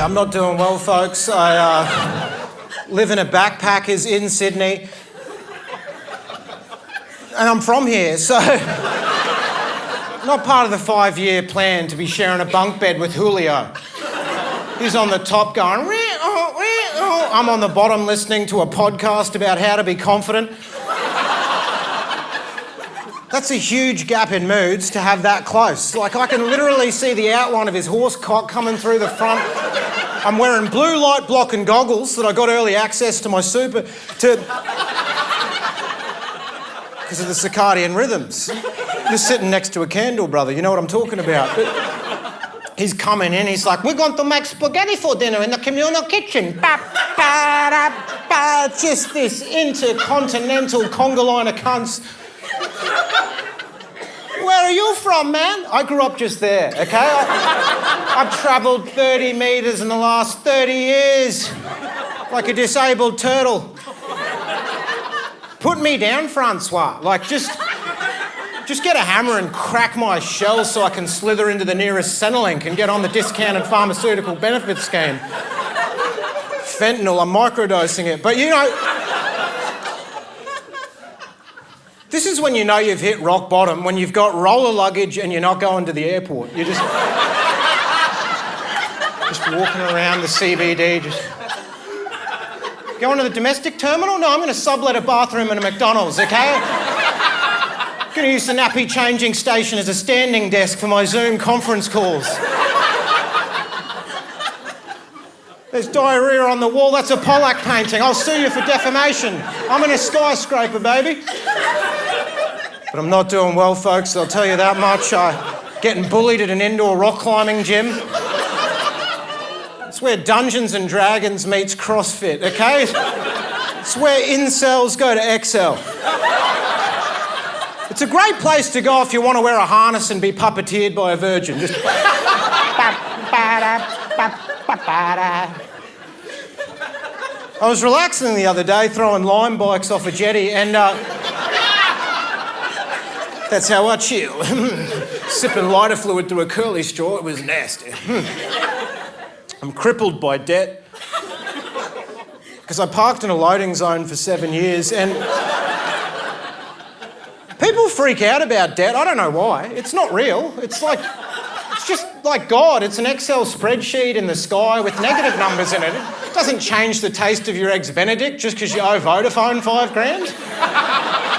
I'm not doing well, folks. I live in a backpackers in Sydney. And I'm from here, so... not part of the 5-year plan to be sharing a bunk bed with Julio. He's on the top going... I'm on the bottom listening to a podcast about how to be confident. That's a huge gap in moods to have that close. Like, I can literally see the outline of his horse cock coming through the front. I'm wearing blue light blocking goggles that I got early access to my super to... because of the circadian rhythms. Just sitting next to a candle, brother, you know what I'm talking about. But he's coming in, he's like, we're going to make spaghetti for dinner in the communal kitchen. Just this intercontinental conga line of cunts. Where are you from, man? I grew up just there, okay? I've travelled 30 metres in the last 30 years, like a disabled turtle. Put me down, Francois. Like, just get a hammer and crack my shell so I can slither into the nearest Centrelink and get on the discounted pharmaceutical benefit scheme. Fentinel, I'm microdosing it. But, you know... this is when you know you've hit rock bottom, when you've got roller luggage and you're not going to the airport. You're just walking around the CBD, just... going to the domestic terminal? No, I'm going to sublet a bathroom in a McDonald's, okay? I'm going to use the nappy changing station as a standing desk for my Zoom conference calls. There's diarrhea on the wall. That's a Pollack painting. I'll sue you for defamation. I'm in a skyscraper, baby. But I'm not doing well, folks. I'll tell you that much. Getting bullied at an indoor rock climbing gym. It's where Dungeons and Dragons meets CrossFit, okay? It's where incels go to Excel. It's a great place to go if you want to wear a harness and be puppeteered by a virgin. Just... I was relaxing the other day, throwing lime bikes off a jetty, and that's how I chill. Sipping lighter fluid through a curly straw, it was nasty. I'm crippled by debt. Because I parked in a loading zone for 7 years, and people freak out about debt. I don't know why. It's not real. It's just like God. It's an Excel spreadsheet in the sky with negative numbers in it. It doesn't change the taste of your Eggs Benedict just because you owe Vodafone $5,000.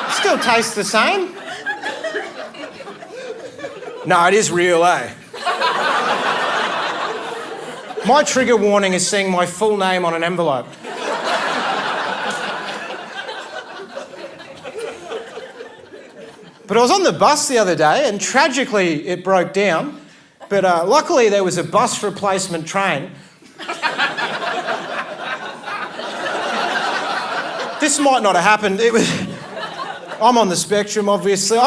It still tastes the same. No, it is real, eh? My trigger warning is seeing my full name on an envelope. But I was on the bus the other day and tragically it broke down. But luckily there was a bus replacement train. This might not have happened. I'm on the spectrum, obviously.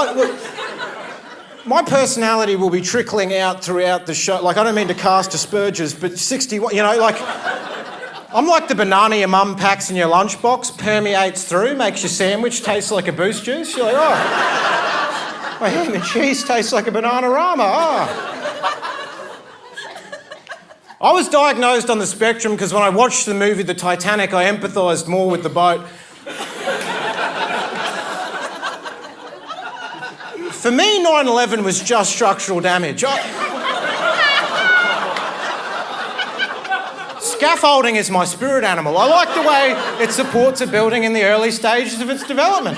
My personality will be trickling out throughout the show. Like, I don't mean to cast aspersions, but 61, you know, like... I'm like the banana your mum packs in your lunchbox, permeates through, makes your sandwich taste like a Boost juice. You're like, oh, my ham and cheese tastes like a Banana-rama, oh. I was diagnosed on the spectrum because when I watched the movie The Titanic, I empathised more with the boat. For me, 9/11 was just structural damage. Scaffolding is my spirit animal. I like the way it supports a building in the early stages of its development.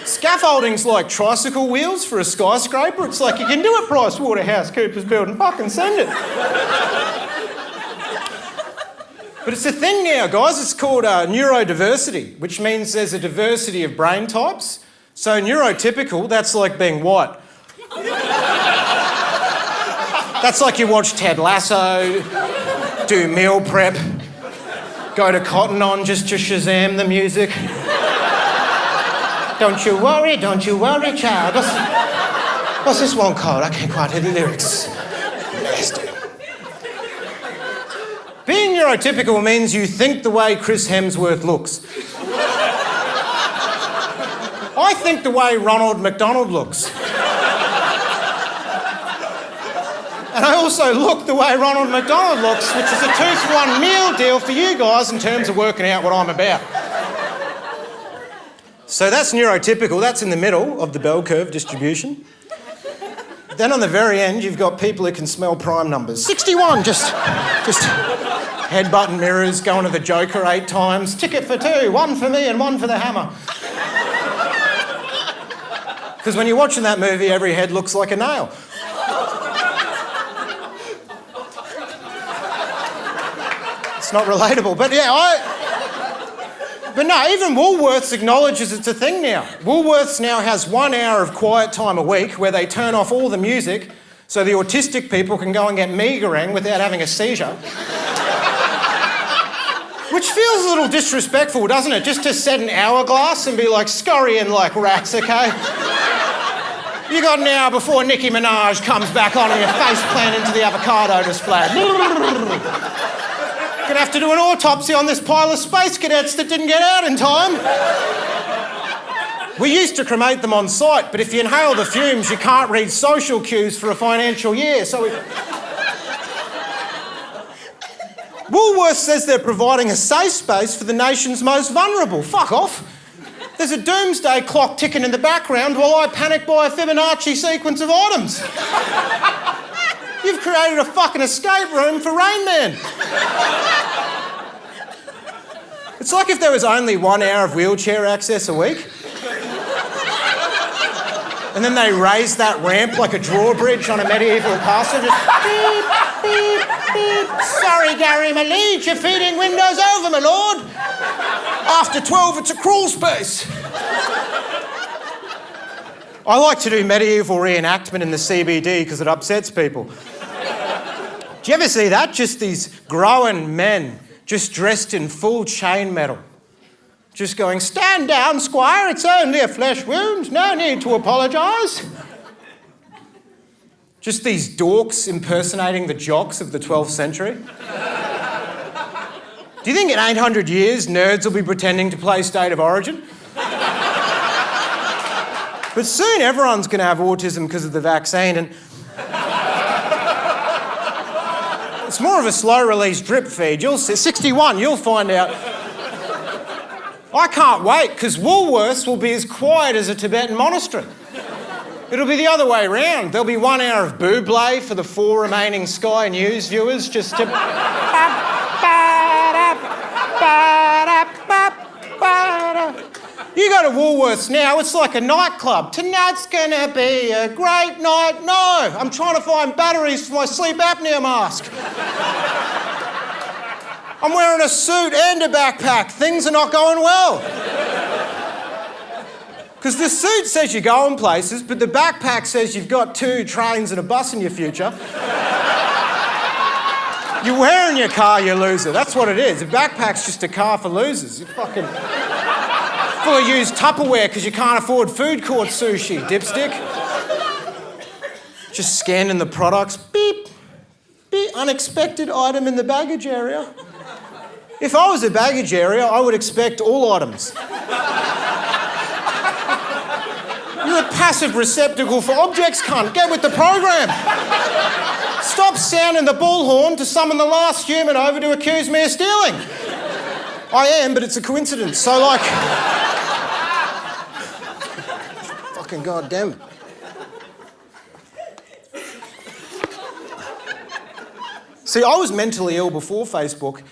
Scaffolding's like tricycle wheels for a skyscraper. It's like, you can do it, PricewaterhouseCoopers building, fucking send it. But it's a thing now, guys. It's called neurodiversity, which means there's a diversity of brain types. So neurotypical, that's like being white. That's like you watch Ted Lasso, do meal prep, go to Cotton On just to Shazam the music. Don't you worry, child. What's this one called? I can't quite hear the lyrics. Nasty. Being neurotypical means you think the way Chris Hemsworth looks. I think the way Ronald McDonald looks. And I also look the way Ronald McDonald looks, which is a 2-for-1 meal deal for you guys in terms of working out what I'm about. So that's neurotypical. That's in the middle of the bell curve distribution. Then on the very end, you've got people who can smell prime numbers. 61, just headbutting mirrors, going to the Joker 8 times. Ticket for 2, 1 for me and 1 for the hammer. Because when you're watching that movie, every head looks like a nail. It's not relatable, but yeah, But no, even Woolworths acknowledges it's a thing now. Woolworths now has 1 hour of quiet time a week where they turn off all the music so the autistic people can go and get meagering without having a seizure. Which feels a little disrespectful, doesn't it? Just to set an hourglass and be like, scurrying like rats, okay? You got an hour before Nicki Minaj comes back on and your face plant into the avocado display. Gonna have to do an autopsy on this pile of space cadets that didn't get out in time. We used to cremate them on site, but if you inhale the fumes, you can't read social cues for a financial year, so Woolworths says they're providing a safe space for the nation's most vulnerable. Fuck off. There's a doomsday clock ticking in the background while I panic buy a Fibonacci sequence of items. You've created a fucking escape room for Rain Man. It's like if there was only 1 hour of wheelchair access a week. And then they raised that ramp like a drawbridge on a medieval castle. Just beep, beep, beep. Sorry, Gary, my liege, you're feeding windows over, my lord. After 12, it's a crawl space. I like to do medieval reenactment in the CBD because it upsets people. Do you ever see that? Just these grown men just dressed in full chain metal. Just going, stand down, squire, it's only a flesh wound, no need to apologise. Just these dorks impersonating the jocks of the 12th century. Do you think in 800 years nerds will be pretending to play State of Origin? But soon everyone's going to have autism because of the vaccine, and it's more of a slow-release drip feed. You'll see, 61, you'll find out. I can't wait, because Woolworths will be as quiet as a Tibetan monastery. It'll be the other way around. There'll be 1 hour of Buble for the 4 remaining Sky News viewers, just to... You go to Woolworths now, it's like a nightclub. Tonight's gonna be a great night. No, I'm trying to find batteries for my sleep apnea mask. I'm wearing a suit and a backpack. Things are not going well. Because the suit says you're going places, but the backpack says you've got 2 trains and a bus in your future. You're wearing your car, you loser. That's what it is. A backpack's just a car for losers. You're fucking full of used Tupperware because you can't afford food court sushi, dipstick. Just scanning the products. Beep. Beep. Unexpected item in the baggage area. If I was a baggage area, I would expect all items. You're a passive receptacle for objects, cunt. Get with the program. Stop sounding the bullhorn to summon the last human over to accuse me of stealing. I am, but it's a coincidence. So, like... Fucking goddamn it. See, I was mentally ill before Facebook.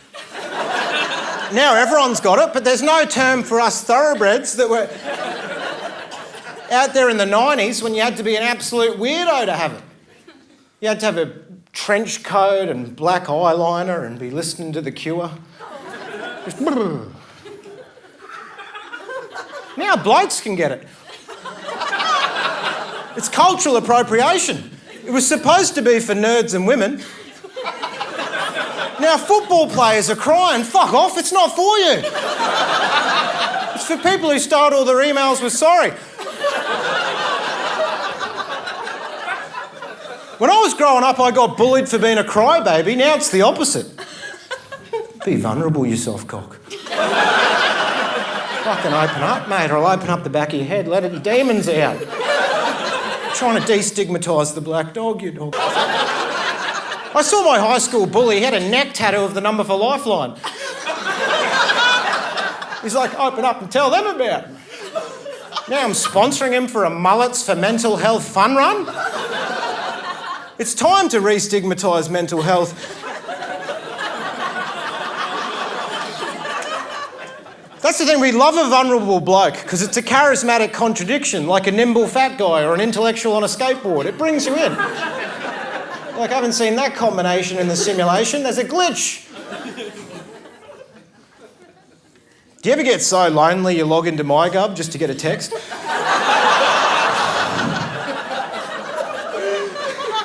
Now everyone's got it, but there's no term for us thoroughbreds that were out there in the 90s when you had to be an absolute weirdo to have it. You had to have a trench coat and black eyeliner and be listening to The Cure. Just now blokes can get it. It's cultural appropriation. It was supposed to be for nerds and women. Now football players are crying, fuck off, it's not for you. It's for people who start all their emails with sorry. When I was growing up, I got bullied for being a crybaby. Now it's the opposite. Be vulnerable, you soft cock. Fucking open up, mate, or I'll open up the back of your head, let the demons out. Trying to destigmatise the black dog, you dog. I saw my high school bully, he had a neck tattoo of the number for Lifeline. He's like, open up and tell them about it. Now I'm sponsoring him for a Mullets for Mental Health fun run. It's time to re-stigmatise mental health. That's the thing, we love a vulnerable bloke because it's a charismatic contradiction, like a nimble fat guy or an intellectual on a skateboard. It brings you in. Like, I haven't seen that combination in the simulation. There's a glitch. Do you ever get so lonely you log into MyGov just to get a text?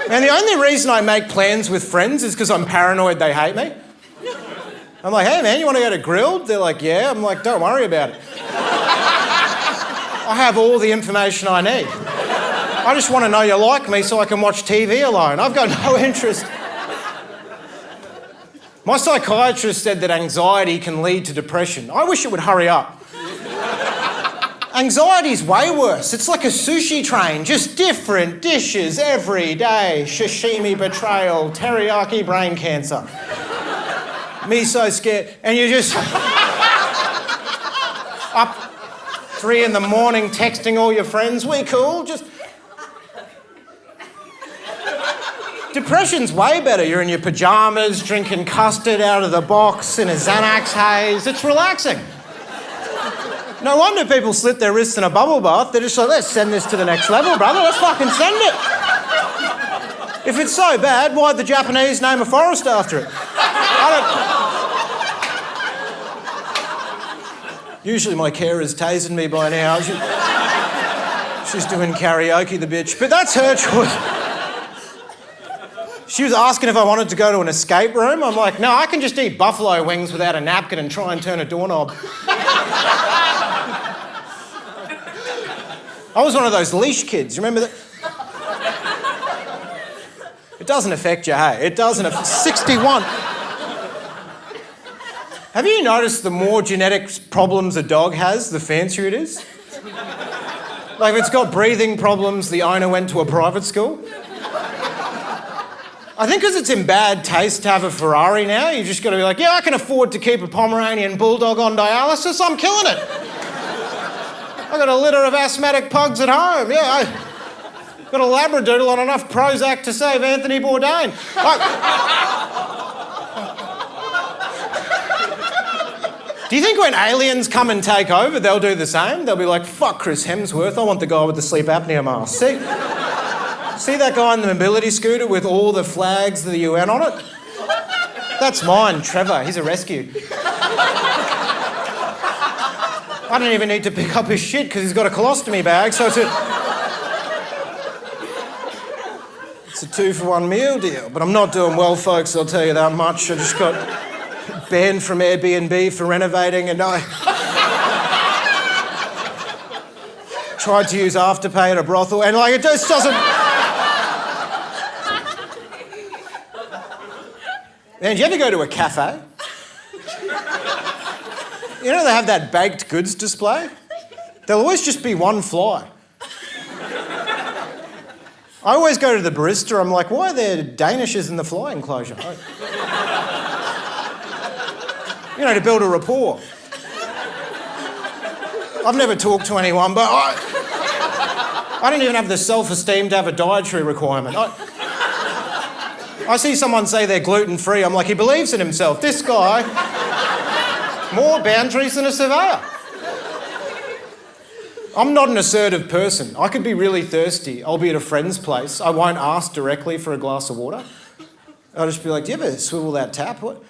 Man, the only reason I make plans with friends is because I'm paranoid they hate me. I'm like, hey man, you want to go to Grilled? They're like, yeah. I'm like, don't worry about it. I have all the information I need. I just want to know you like me so I can watch TV alone. I've got no interest. My psychiatrist said that anxiety can lead to depression. I wish it would hurry up. Anxiety's way worse. It's like a sushi train, just different dishes every day. Sashimi betrayal, teriyaki brain cancer. Me so scared. And you're just up 3 a.m, texting all your friends, we cool, just... Depression's way better. You're in your pyjamas, drinking custard out of the box in a Xanax haze. It's relaxing. No wonder people slit their wrists in a bubble bath. They're just like, let's send this to the next level, brother. Let's fucking send it. If it's so bad, why'd the Japanese name a forest after it? Usually my carer's tasing me by now. She's doing karaoke, the bitch. But that's her choice. She was asking if I wanted to go to an escape room. I'm like, no, I can just eat buffalo wings without a napkin and try and turn a doorknob. I was one of those leash kids, remember that? It doesn't affect you, hey? It doesn't affect... 61. Have you noticed the more genetic problems a dog has, the fancier it is? Like if it's got breathing problems, the owner went to a private school. I think because it's in bad taste to have a Ferrari now, you just got to be like, yeah, I can afford to keep a Pomeranian bulldog on dialysis, I'm killing it. I got a litter of asthmatic pugs at home, yeah. I got a Labradoodle on enough Prozac to save Anthony Bourdain. Do you think when aliens come and take over, they'll do the same? They'll be like, fuck Chris Hemsworth, I want the guy with the sleep apnea mask. See that guy in the mobility scooter with all the flags of the UN on it? That's mine, Trevor. He's a rescue. I don't even need to pick up his shit because he's got a colostomy bag, so it's a 2-for-1 meal deal. But I'm not doing well, folks, I'll tell you that much. I just got banned from Airbnb for renovating and I tried to use Afterpay at a brothel and like it just doesn't... Man, do you ever go to a cafe? You know they have that baked goods display? There'll always just be one fly. I always go to the barista, I'm like, why are there Danishes in the fly enclosure? You know, to build a rapport. I've never talked to anyone, but I don't even have the self-esteem to have a dietary requirement. I see someone say they're gluten-free, I'm like, he believes in himself. This guy, more boundaries than a surveyor. I'm not an assertive person. I could be really thirsty. I'll be at a friend's place. I won't ask directly for a glass of water. I'll just be like, do you ever swivel that tap? What?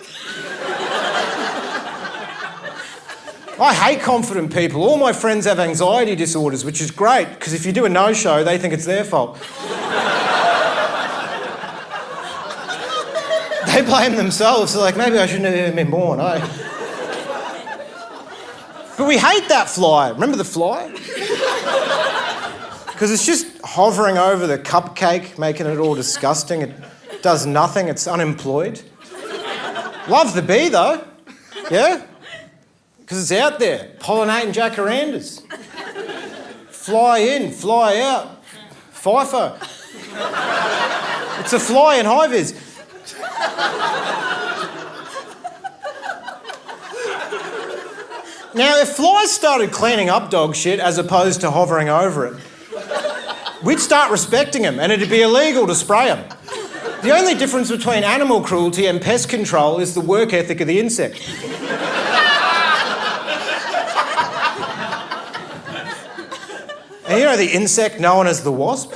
I hate confident people. All my friends have anxiety disorders, which is great, because if you do a no-show, they think it's their fault. They blame themselves. They're like, maybe I shouldn't have even been born. But we hate that fly. Remember the fly? Because it's just hovering over the cupcake, making it all disgusting. It does nothing. It's unemployed. Love the bee, though. Yeah? Because it's out there, pollinating jacarandas. Fly in, fly out. FIFO. It's a fly in high vis. Now, if flies started cleaning up dog shit as opposed to hovering over it, we'd start respecting them and it'd be illegal to spray them. The only difference between animal cruelty and pest control is the work ethic of the insect. And you know the insect known as the wasp?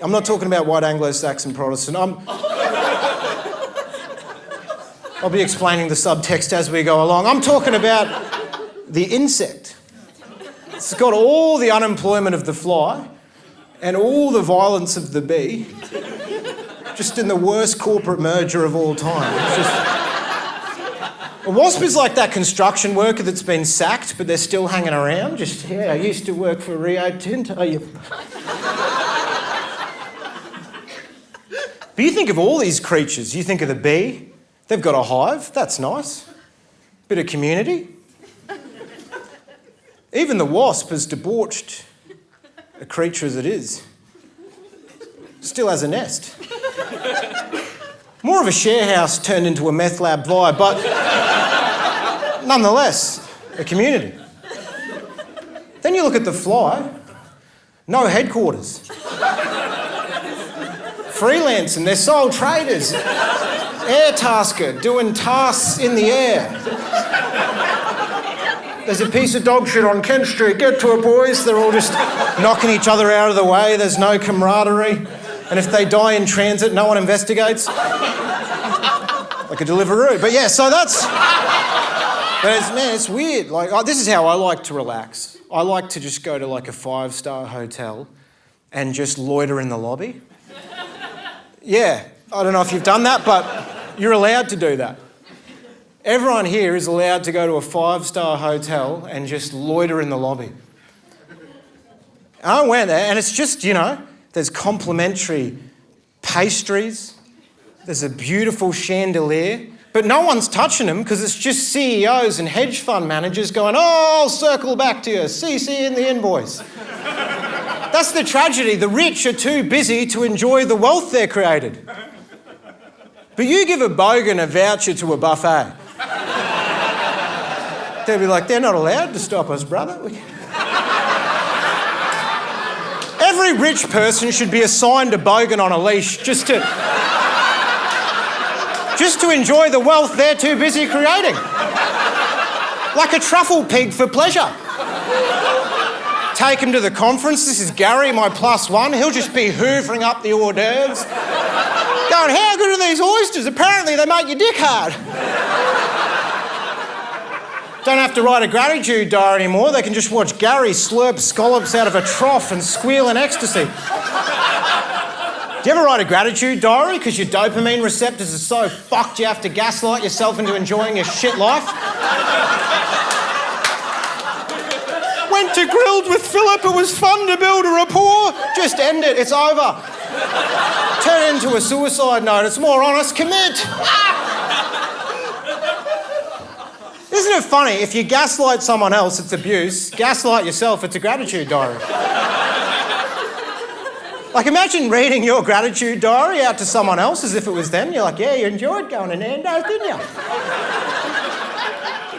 I'm not talking about white Anglo-Saxon Protestant. I'll be explaining the subtext as we go along. I'm talking about the insect. It's got all the unemployment of the fly and all the violence of the bee, just in the worst corporate merger of all time. It's just... A wasp is like that construction worker that's been sacked, but they're still hanging around. Just, yeah, I used to work for Rio Tinto. But you think of all these creatures. You think of the bee. They've got a hive. That's nice. Bit of community. Even the wasp, as debauched a creature as it is, still has a nest. More of a share house turned into a meth lab vibe, but nonetheless, a community. Then you look at the fly. No headquarters. Freelancing, they're sole traders. Air tasker, doing tasks in the air. There's a piece of dog shit on Kent Street. Get to it, boys. They're all just knocking each other out of the way. There's no camaraderie. And if they die in transit, no one investigates. Like a Deliveroo. But yeah, so that's... But it's weird. Like, this is how I like to relax. I like to just go to like a 5-star hotel and just loiter in the lobby. Yeah, I don't know if you've done that, but you're allowed to do that. Everyone here is allowed to go to a 5-star hotel and just loiter in the lobby. I went there and it's just, you know, there's complimentary pastries, there's a beautiful chandelier, but no one's touching them because it's just CEOs and hedge fund managers going, oh, I'll circle back to you, CC in the invoice. That's the tragedy. The rich are too busy to enjoy the wealth they're created. But you give a bogan a voucher to a buffet. They'll be like, they're not allowed to stop us, brother. Every rich person should be assigned a bogan on a leash just to enjoy the wealth they're too busy creating. Like a truffle pig for pleasure. Take him to the conference. This is Gary, my +1. He'll just be hoovering up the hors d'oeuvres. Going, how good are these oysters? Apparently they make your dick hard. Don't have to write a gratitude diary anymore. They can just watch Gary slurp scallops out of a trough and squeal in ecstasy. Do you ever write a gratitude diary because your dopamine receptors are so fucked you have to gaslight yourself into enjoying your shit life? Went to Grilled with Philip, it was fun to build a rapport. Just end it, it's over. Turn it into a suicide note, it's more honest, commit. Isn't it funny, if you gaslight someone else, it's abuse. Gaslight yourself, it's a gratitude diary. Like, imagine reading your gratitude diary out to someone else as if it was them. You're like, yeah, you enjoyed going to Nando's, didn't you?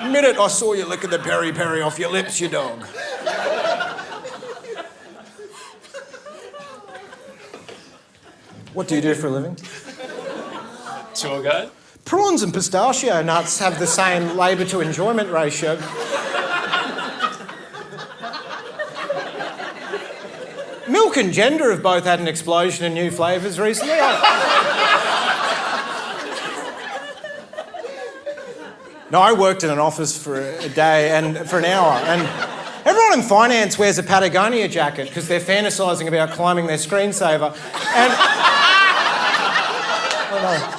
Admit it, I saw you licking the peri-peri off your lips, you dog. What do you do for a living? Tour guide. Prawns and pistachio nuts have the same labour to enjoyment ratio. Milk and gender have both had an explosion in new flavours recently. No, I worked in an office for a day and for an hour, and everyone in finance wears a Patagonia jacket because they're fantasising about climbing their screensaver. And I don't know.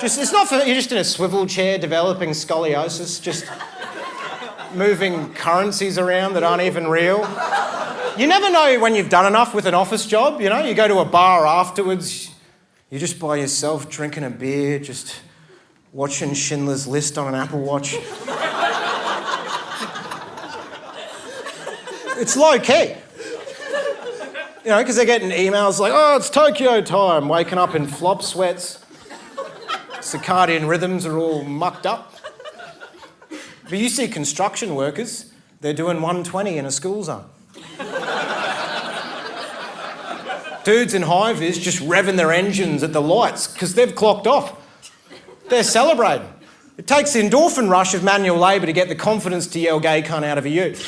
It's not for you're just in a swivel chair developing scoliosis, just moving currencies around that aren't even real. You never know when you've done enough with an office job, you know? You go to a bar afterwards, you're just by yourself drinking a beer, just watching Schindler's List on an Apple Watch. It's low-key. You know, because they're getting emails like, oh, it's Tokyo time, waking up in flop sweats. Circadian rhythms are all mucked up. But you see construction workers, they're doing 120 in a school zone. Dudes in high-vis just revving their engines at the lights because they've clocked off. They're celebrating. It takes the endorphin rush of manual labour to get the confidence to yell gay cunt out of a youth.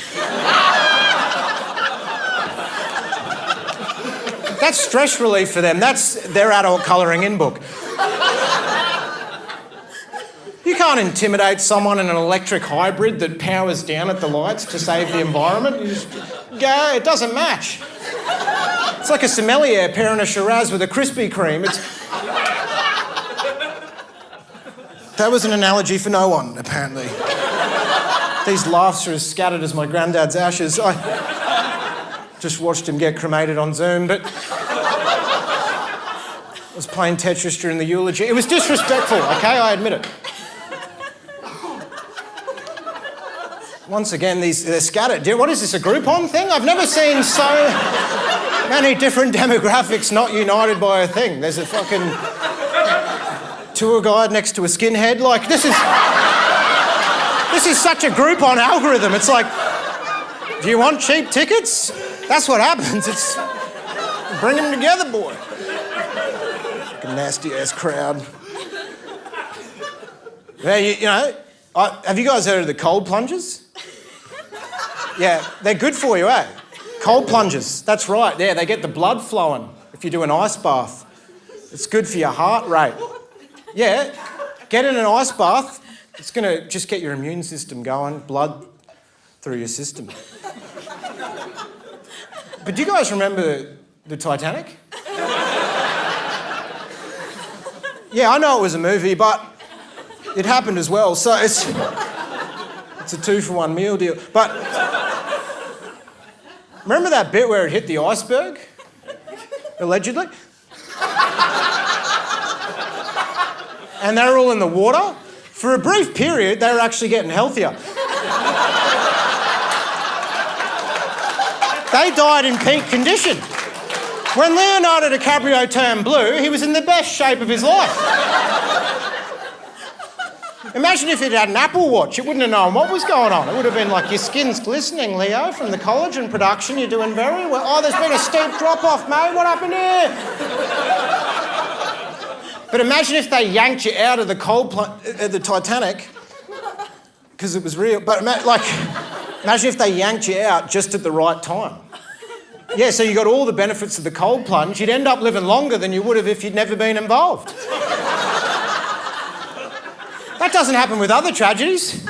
That's stress relief for them. That's their adult colouring in book. You can't intimidate someone in an electric hybrid that powers down at the lights to save the environment. You just go, it doesn't match. It's like a sommelier pairing a Shiraz with a Krispy Kreme. That was an analogy for no one, apparently. These laughs are as scattered as my granddad's ashes. I just watched him get cremated on Zoom, but I was playing Tetris during the eulogy. It was disrespectful, okay? I admit it. Once again, they're scattered. What is this, a Groupon thing? I've never seen so many different demographics not united by a thing. There's a fucking tour guide next to a skinhead. Like, this is such a Groupon algorithm. It's like, do you want cheap tickets? That's what happens. It's bring them together, boy. Fucking nasty-ass crowd. Yeah, you know, have you guys heard of the cold plunges? Yeah, they're good for you, eh? Cold plunges, that's right. Yeah, they get the blood flowing if you do an ice bath. It's good for your heart rate. Yeah, get in an ice bath. It's going to just get your immune system going, blood through your system. But do you guys remember the Titanic? Yeah, I know it was a movie, but it happened as well, so it's a 2-for-1 meal deal. But remember that bit where it hit the iceberg? Allegedly? And they were all in the water. For a brief period, they were actually getting healthier. They died in peak condition. When Leonardo DiCaprio turned blue, he was in the best shape of his life. Imagine if he'd had an Apple Watch, it wouldn't have known what was going on. It would have been like, your skin's glistening, Leo, from the collagen production, you're doing very well. Oh, there's been a steep drop-off, mate, what happened here? But imagine if they yanked you out of the the Titanic, because it was real, but imagine if they yanked you out just at the right time. Yeah, so you got all the benefits of the cold plunge, you'd end up living longer than you would have if you'd never been involved. That doesn't happen with other tragedies.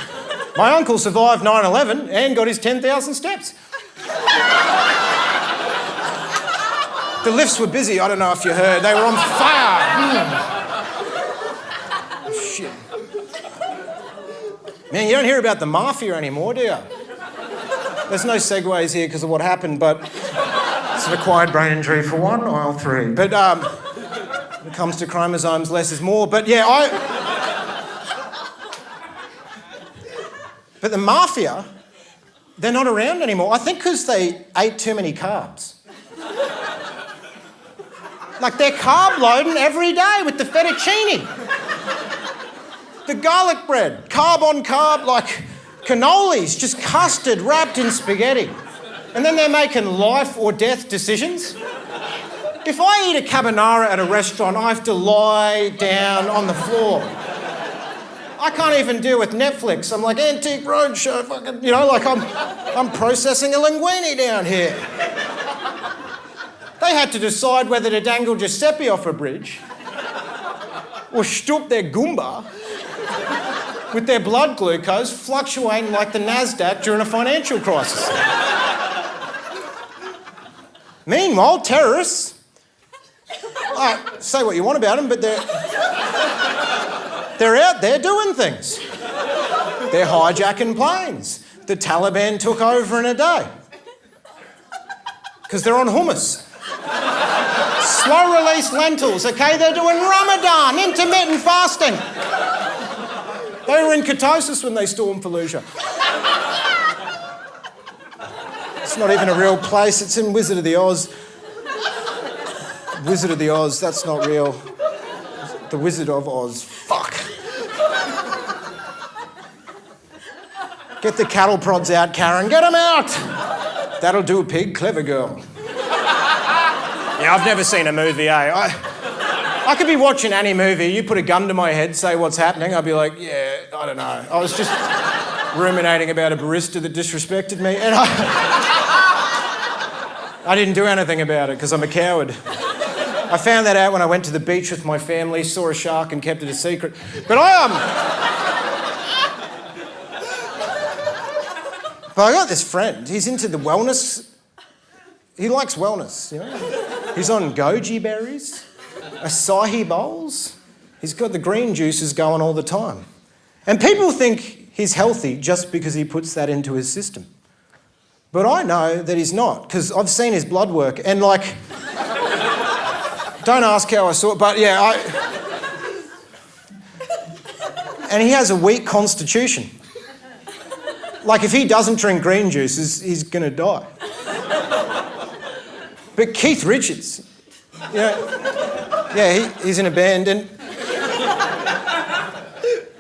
My uncle survived 9/11 and got his 10,000 steps. The lifts were busy, I don't know if you heard. They were on fire. Shit. Man, you don't hear about the Mafia anymore, do you? There's no segues here because of what happened, but it's an acquired brain injury for one, aisle 3. But when it comes to chromosomes, less is more. But yeah, But the Mafia, they're not around anymore. I think because they ate too many carbs. Like, they're carb loading every day with the fettuccine. The garlic bread, carb on carb, like cannolis, just custard wrapped in spaghetti. And then they're making life or death decisions. If I eat a carbonara at a restaurant, I have to lie down on the floor. I can't even deal with Netflix. I'm like, Antique Roadshow, fucking, you know, like I'm processing a linguine down here. They had to decide whether to dangle Giuseppe off a bridge or stoop their Goomba with their blood glucose fluctuating like the NASDAQ during a financial crisis. Meanwhile, terrorists, say what you want about them, but they're out there doing things. They're hijacking planes. The Taliban took over in a day. Because they're on hummus. Slow-release lentils, okay? They're doing Ramadan, intermittent fasting. They were in ketosis when they stormed Fallujah. It's not even a real place. It's in Wizard of the Oz. Wizard of the Oz, that's not real. The Wizard of Oz. Fuck. Get the cattle prods out, Karen. Get them out. That'll do, pig. Clever girl. Yeah, I've never seen a movie, eh? I could be watching any movie, you put a gun to my head, say what's happening, I'd be like, yeah, I don't know. I was just ruminating about a barista that disrespected me, and I didn't do anything about it because I'm a coward. I found that out when I went to the beach with my family, saw a shark and kept it a secret. But But I got this friend, he's into the wellness. He likes wellness, you know. He's on goji berries, acai bowls. He's got the green juices going all the time. And people think he's healthy just because he puts that into his system. But I know that he's not, because I've seen his blood work, and like, don't ask how I saw it, but yeah, and he has a weak constitution. Like, if he doesn't drink green juices, he's gonna die. But Keith Richards, you know, yeah, he's in a band, and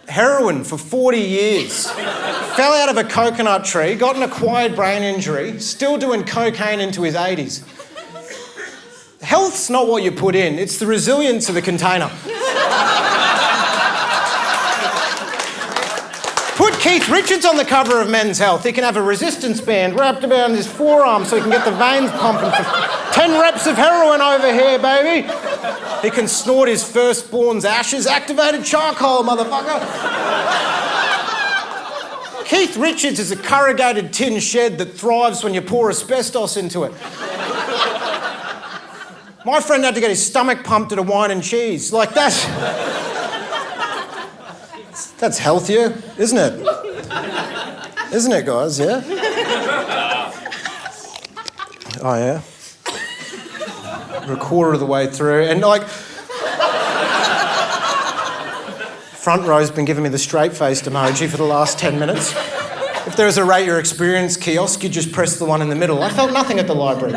heroin for 40 years. Fell out of a coconut tree, got an acquired brain injury, still doing cocaine into his 80s. Health's not what you put in, it's the resilience of the container. Put Keith Richards on the cover of Men's Health. He can have a resistance band wrapped around his forearm so he can get the veins pumping for 10 reps of heroin over here, baby. He can snort his firstborn's ashes, activated charcoal, motherfucker. Keith Richards is a corrugated tin shed that thrives when you pour asbestos into it. My friend had to get his stomach pumped at a wine and cheese. Like, that's healthier, isn't it? Isn't it, guys, yeah? Oh, yeah? We're a quarter of the way through, and like... Front row's been giving me the straight-faced emoji for the last 10 minutes. If there was a rate your experience kiosk, you just press the one in the middle. I felt nothing at the library.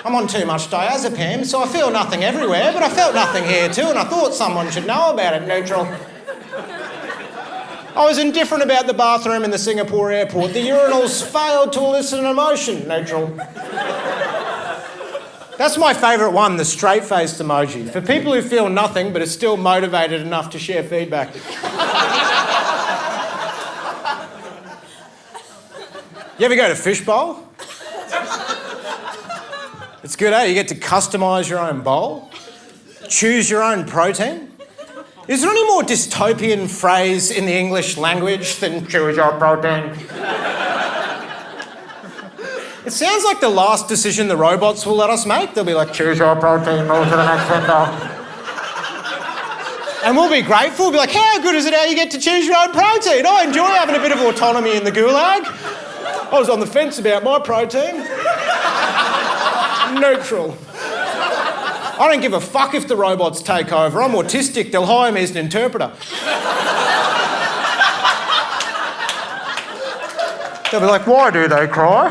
I'm on too much diazepam, so I feel nothing everywhere, but I felt nothing here too, and I thought someone should know about it, neutral. I was indifferent about the bathroom in the Singapore airport. The urinals failed to elicit an emotion, neutral. That's my favourite one, the straight-faced emoji. For people who feel nothing but are still motivated enough to share feedback. You ever go to Fishbowl? It's good, eh? You get to customise your own bowl, choose your own protein. Is there any more dystopian phrase in the English language than choose your protein? It sounds like the last decision the robots will let us make. They'll be like, choose your protein, move to the next vendor. And we'll be grateful. We'll be like, how good is it how you get to choose your own protein? I enjoy having a bit of autonomy in the gulag. I was on the fence about my protein. Neutral. I don't give a fuck if the robots take over. I'm autistic. They'll hire me as an interpreter. They'll be like, why do they cry?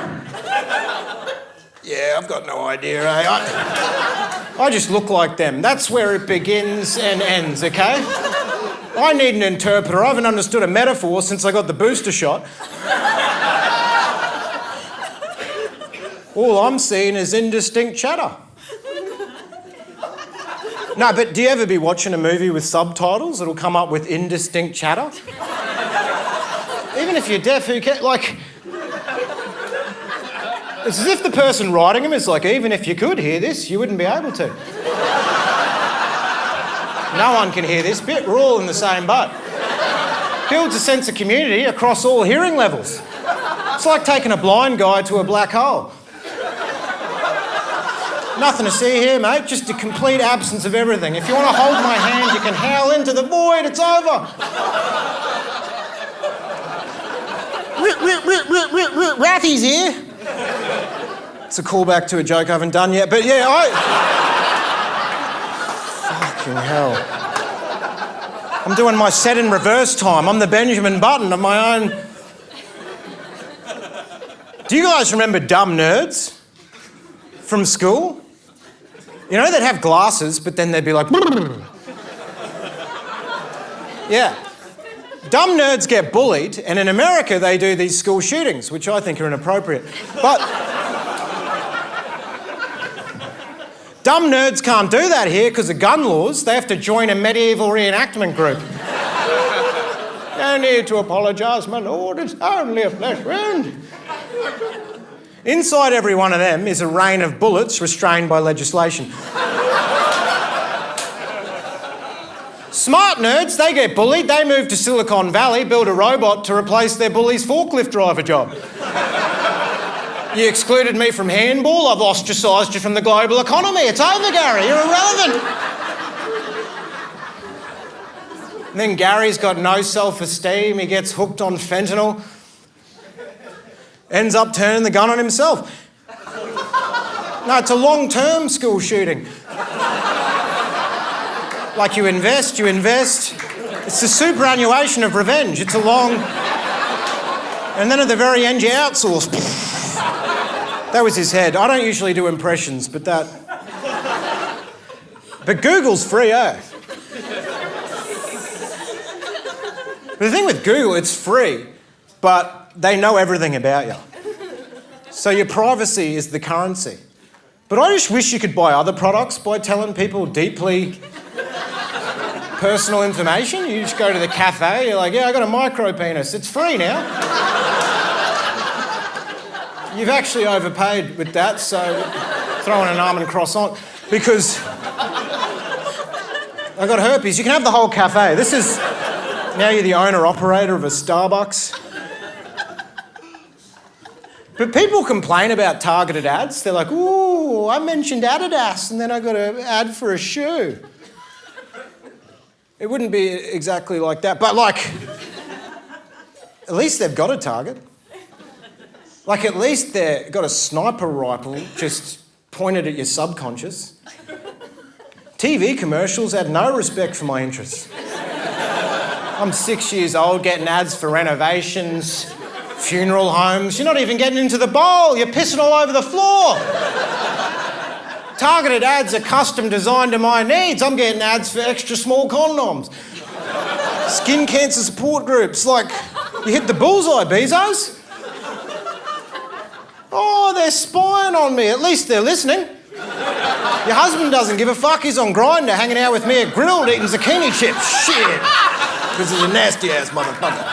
Yeah, I've got no idea, eh? I just look like them. That's where it begins and ends, okay? I need an interpreter. I haven't understood a metaphor since I got the booster shot. All I'm seeing is indistinct chatter. No, but do you ever be watching a movie with subtitles? It'll come up with indistinct chatter. Even if you're deaf, who cares? Like, it's as if the person writing them is like, even if you could hear this, you wouldn't be able to. No one can hear this bit. We're all in the same boat. Builds a sense of community across all hearing levels. It's like taking a blind guy to a black hole. Nothing to see here, mate, just a complete absence of everything. If you want to hold my hand, you can howl into the void, it's over. Rathy's here. It's a callback to a joke I haven't done yet, but yeah, Fucking hell. I'm doing my set in reverse time. I'm the Benjamin Button of my own... Do you guys remember dumb nerds from school? You know, they'd have glasses, but then they'd be like... Yeah. Dumb nerds get bullied, and in America they do these school shootings, which I think are inappropriate. But dumb nerds can't do that here because of gun laws. They have to join a medieval reenactment group. No need to apologise, my lord, it's only a flesh wound. Inside every one of them is a rain of bullets restrained by legislation. Smart nerds, they get bullied, they move to Silicon Valley, build a robot to replace their bully's forklift driver job. You excluded me from handball, I've ostracised you from the global economy. It's over, Gary, you're irrelevant. And then Gary's got no self-esteem, he gets hooked on fentanyl, ends up turning the gun on himself. No, it's a long-term school shooting. Like you invest. It's the superannuation of revenge. It's a long... And then at the very end you outsource. That was his head. I don't usually do impressions, but that... But Google's free, eh? The thing with Google, it's free, but they know everything about you. So your privacy is the currency. But I just wish you could buy other products by telling people deeply personal information. You just go to the cafe, you're like, yeah, I got a micro penis. It's free now. You've actually overpaid with that, so throw in an almond croissant because I got herpes. You can have the whole cafe. This is... Now you're the owner-operator of a Starbucks. But people complain about targeted ads. They're like, ooh, I mentioned Adidas and then I got an ad for a shoe. It wouldn't be exactly like that, but like, at least they've got a target. Like at least they've got a sniper rifle just pointed at your subconscious. TV commercials had no respect for my interests. I'm 6 years old getting ads for renovations, funeral homes. You're not even getting into the bowl. You're pissing all over the floor. Targeted ads are custom designed to my needs. I'm getting ads for extra small condoms. Skin cancer support groups. Like, you hit the bullseye, Bezos. Oh, they're spying on me. At least they're listening. Your husband doesn't give a fuck. He's on Grindr hanging out with me at Grilled eating zucchini chips. Shit. This is a nasty-ass motherfucker.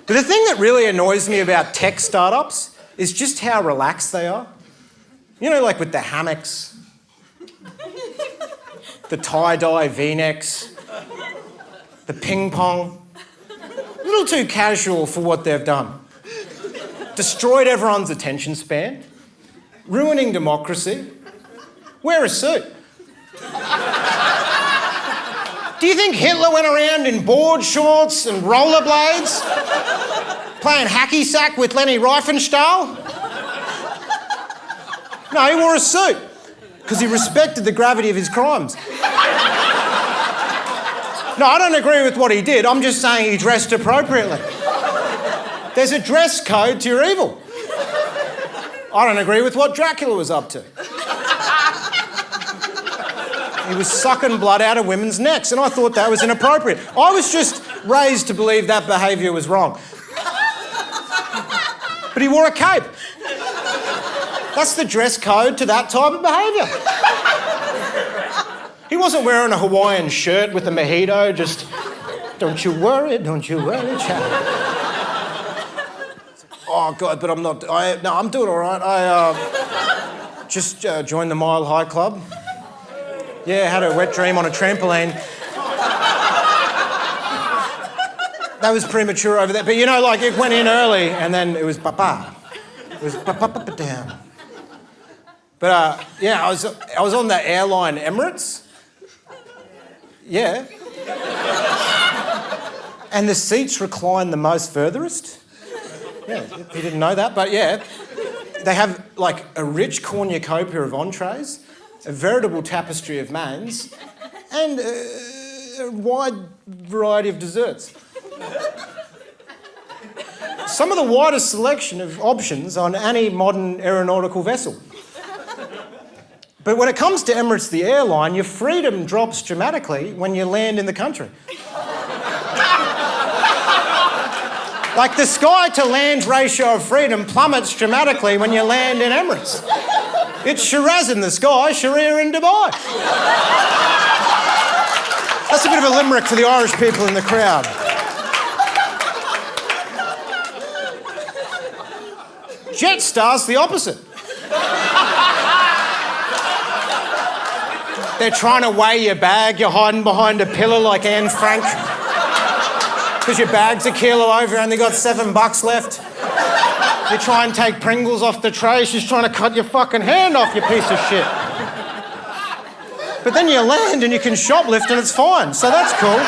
But the thing that really annoys me about tech startups is just how relaxed they are. You know, like with the hammocks, the tie-dye V-necks, the ping-pong. A little too casual for what they've done. Destroyed everyone's attention span, ruining democracy. Wear a suit. Do you think Hitler went around in board shorts and rollerblades, playing hacky sack with Leni Riefenstahl? No, he wore a suit because he respected the gravity of his crimes. No, I don't agree with what he did. I'm just saying he dressed appropriately. There's a dress code to your evil. I don't agree with what Dracula was up to. He was sucking blood out of women's necks, and I thought that was inappropriate. I was just raised to believe that behaviour was wrong. But he wore a cape. That's the dress code to that type of behaviour. He wasn't wearing a Hawaiian shirt with a mojito, just, don't you worry, child. Oh, God, but I'm not... No, I'm doing all right. I just joined the Mile High Club. Yeah, had a wet dream on a trampoline. That was premature over there. But, you know, like, it went in early, and then it was pa-pa. It was pa-pa-pa-pa down. But, yeah, I was on the airline Emirates. Yeah. And the seats recline the most furthest. Yeah, you didn't know that, but yeah. They have, like, a rich cornucopia of entrees, a veritable tapestry of mains, and a wide variety of desserts. Some of the widest selection of options on any modern aeronautical vessel. But when it comes to Emirates, the airline, your freedom drops dramatically when you land in the country. Like the sky to land ratio of freedom plummets dramatically when you land in Emirates. It's Shiraz in the sky, Sharia in Dubai. That's a bit of a limerick for the Irish people in the crowd. Jetstar's the opposite. They're trying to weigh your bag, you're hiding behind a pillar like Anne Frank. Because your bag's a kilo over, you only got $7 left. You try and take Pringles off the tray, she's trying to cut your fucking hand off, you piece of shit. But then you land and you can shoplift and it's fine, so that's cool.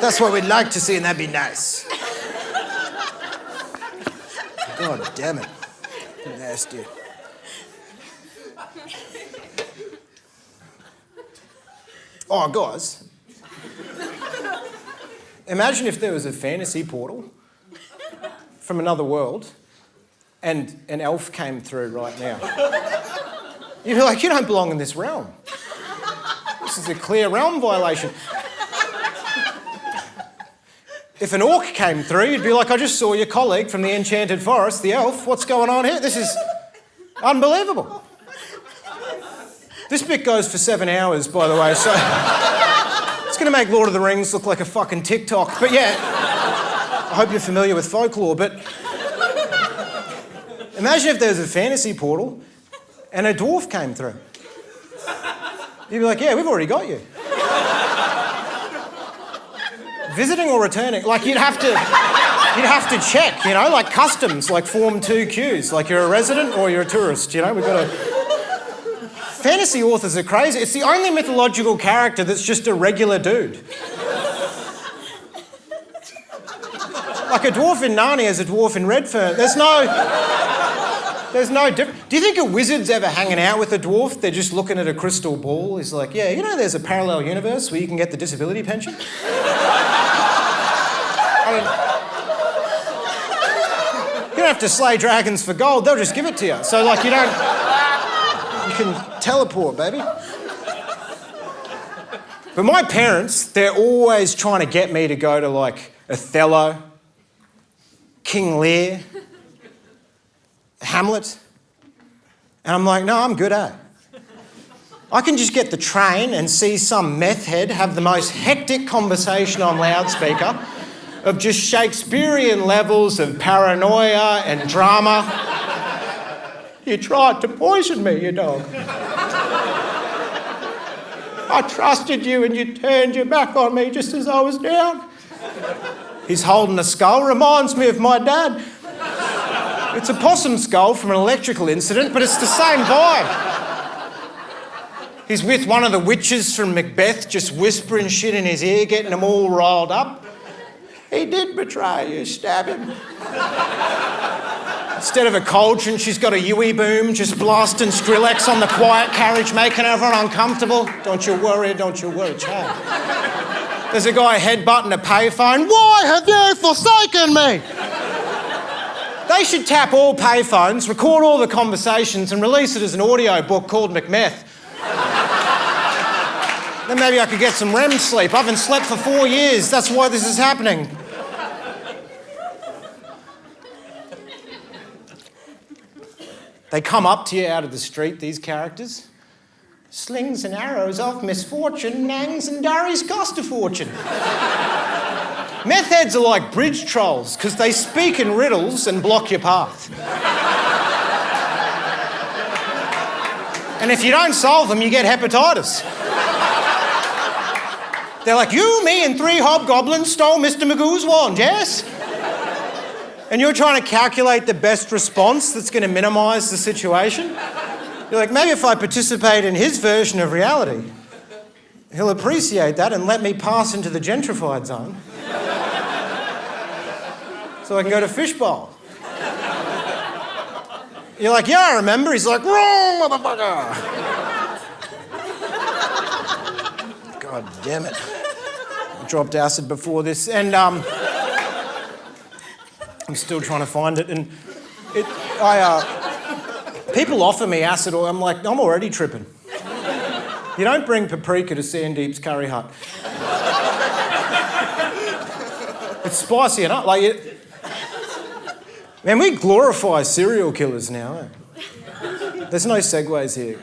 That's what we'd like to see and that'd be nice. God damn it. Nasty. Oh, guys. Imagine if there was a fantasy portal from another world and an elf came through right now. You'd be like, you don't belong in this realm. This is a clear realm violation. If an orc came through, you'd be like, I just saw your colleague from the Enchanted Forest, the elf. What's going on here? This is unbelievable. This bit goes for 7 hours, by the way, so it's going to make Lord of the Rings look like a fucking TikTok. But yeah, I hope you're familiar with folklore, but imagine if there was a fantasy portal and a dwarf came through. You'd be like, yeah, we've already got you. Visiting or returning? Like you'd have to check, you know, like customs, like Form 2Qs, like you're a resident or you're a tourist, you know, we've got to... Fantasy authors are crazy. It's the only mythological character that's just a regular dude. Like a dwarf in Narnia is a dwarf in Redfern. There's no difference. Do you think a wizard's ever hanging out with a dwarf? They're just looking at a crystal ball. He's like, yeah, you know there's a parallel universe where you can get the disability pension? I mean, you don't have to slay dragons for gold. They'll just give it to you. So, like, you can teleport, baby. But my parents, they're always trying to get me to go to, like, Othello, King Lear, Hamlet. And I'm like, no, I'm good at it. I can just get the train and see some meth head have the most hectic conversation on loudspeaker of just Shakespearean levels of paranoia and drama. You tried to poison me, you dog. I trusted you and you turned your back on me just as I was down. He's holding a skull, reminds me of my dad. It's a possum skull from an electrical incident, but it's the same vibe. He's with one of the witches from Mcmeth, just whispering shit in his ear, getting him all riled up. He did betray you, stab him. Instead of a cauldron, she's got a Yui boom, just blasting Skrillex on the quiet carriage, making everyone uncomfortable. Don't you worry, child. There's a guy headbutting a payphone. Why have you forsaken me? They should tap all payphones, record all the conversations and release it as an audio book called Mcmeth. Then maybe I could get some REM sleep. I haven't slept for 4 years. That's why this is happening. They come up to you out of the street, these characters. Slings and arrows of misfortune, nangs and durries cost a fortune. Meth heads are like bridge trolls because they speak in riddles and block your path. And if you don't solve them, you get hepatitis. They're like, you, me and 3 hobgoblins stole Mr. Magoo's wand, yes? And you're trying to calculate the best response that's going to minimise the situation. You're like, maybe if I participate in his version of reality, he'll appreciate that and let me pass into the gentrified zone. So I can go to Fishbowl. You're like, yeah, I remember. He's like, wrong, motherfucker. God damn it. I dropped acid before this and I'm still trying to find it and People offer me acid oil. I'm like, I'm already tripping. You don't bring paprika to Sandeep's Curry Hut. It's spicy enough. Man, we glorify serial killers now. Eh? There's no segues here.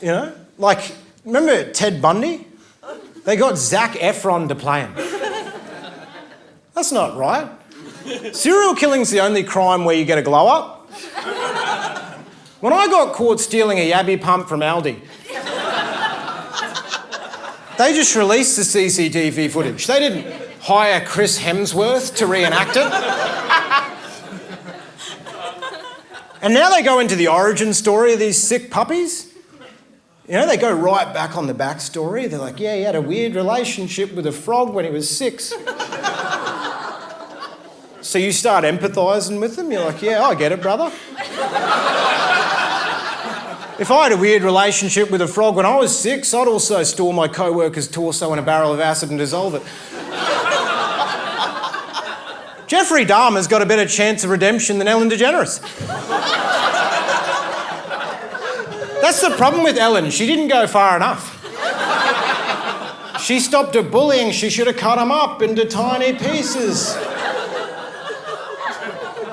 You know? Like, remember Ted Bundy? They got Zac Efron to play him. That's not right. Serial killing's the only crime where you get a glow up. When I got caught stealing a Yabby pump from Aldi, they just released the CCTV footage. They didn't hire Chris Hemsworth to reenact it. And now they go into the origin story of these sick puppies. You know, they go right back on the backstory. They're like, yeah, he had a weird relationship with a frog when he was 6. So you start empathising with them. You're like, yeah, I get it, brother. If I had a weird relationship with a frog when I was 6, I'd also store my co-worker's torso in a barrel of acid and dissolve it. Jeffrey Dahmer's got a better chance of redemption than Ellen DeGeneres. That's the problem with Ellen. She didn't go far enough. She stopped her bullying. She should have cut him up into tiny pieces.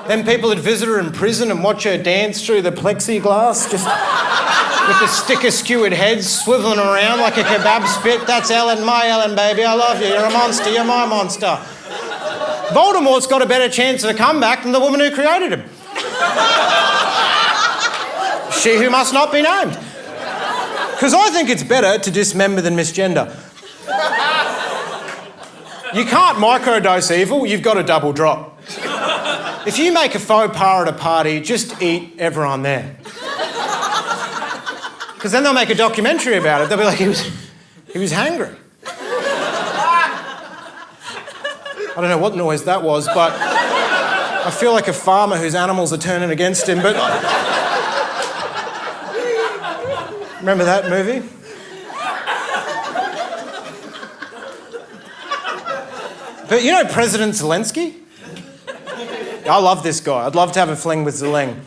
Then people would visit her in prison and watch her dance through the plexiglass, just with the sticker-skewered heads swiveling around like a kebab spit. That's Ellen, my Ellen, baby. I love you. You're a monster. You're my monster. Voldemort's got a better chance of a comeback than the woman who created him. She who must not be named. Because I think it's better to dismember than misgender. You can't microdose evil, you've got to double drop. If you make a faux pas at a party, just eat everyone there. Because then they'll make a documentary about it. They'll be like, he was hangry. I don't know what noise that was, but I feel like a farmer whose animals are turning against him, but... Remember that movie? But you know President Zelensky? I love this guy. I'd love to have a fling with Zeleng.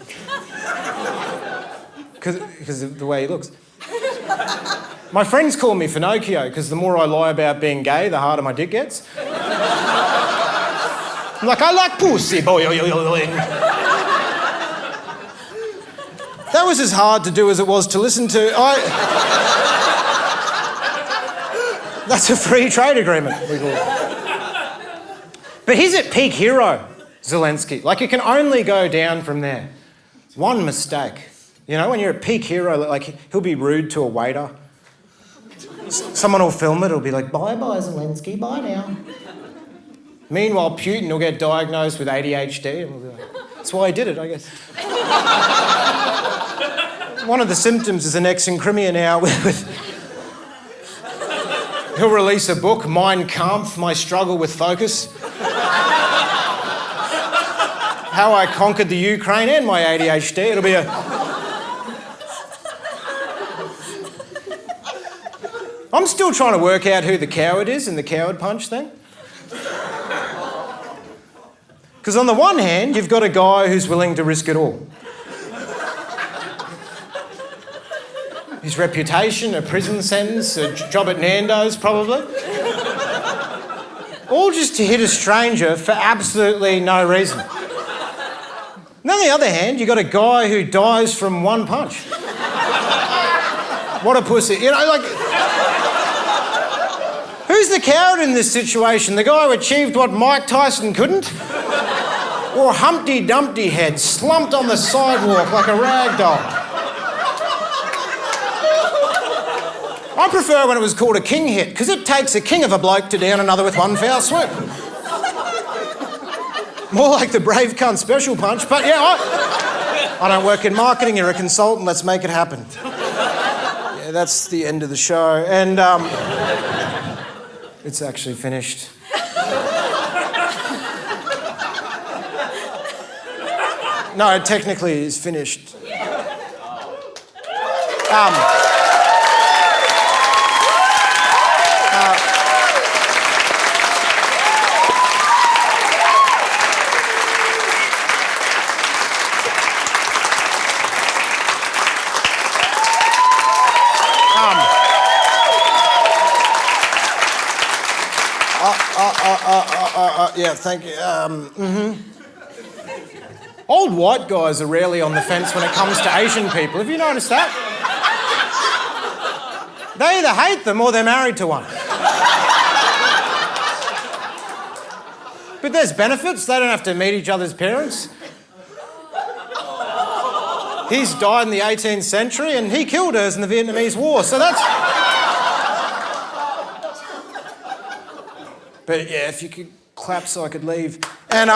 Because of the way he looks. My friends call me Finocchio because the more I lie about being gay, the harder my dick gets. I'm like, I like pussy, boy. That was as hard to do as it was to listen to. That's a free trade agreement, we call it. But he's at peak hero, Zelensky. Like, it can only go down from there. One mistake. You know, when you're at peak hero, like, he'll be rude to a waiter. Someone will film it, it'll be like, bye-bye, Zelensky, bye now. Meanwhile, Putin will get diagnosed with ADHD, and we'll be like, that's why he did it, I guess. One of the symptoms is an ex in Crimea now he'll release a book, Mein Kampf, My Struggle with Focus. How I conquered the Ukraine and my ADHD. It'll be I'm still trying to work out who the coward is in the coward punch thing. Because on the one hand, you've got a guy who's willing to risk it all. His reputation, a prison sentence, a job at Nando's, probably. All just to hit a stranger for absolutely no reason. And on the other hand, you've got a guy who dies from one punch. What a pussy. You know, like... Who's the coward in this situation? The guy who achieved what Mike Tyson couldn't? Or Humpty Dumpty head slumped on the sidewalk like a rag doll? I prefer when it was called a king hit, because it takes a king of a bloke to down another with one foul swoop. More like the brave cunt special punch, but yeah, I don't work in marketing, you're a consultant, let's make it happen. Yeah, that's the end of the show, and it's actually finished. No, it technically is finished. Yeah, thank you. Old white guys are rarely on the fence when it comes to Asian people. Have you noticed that? They either hate them or they're married to one. But there's benefits. They don't have to meet each other's parents. He's died in the 18th century and he killed hers in the Vietnamese War, so that's... But yeah, if you could clap so I could leave. And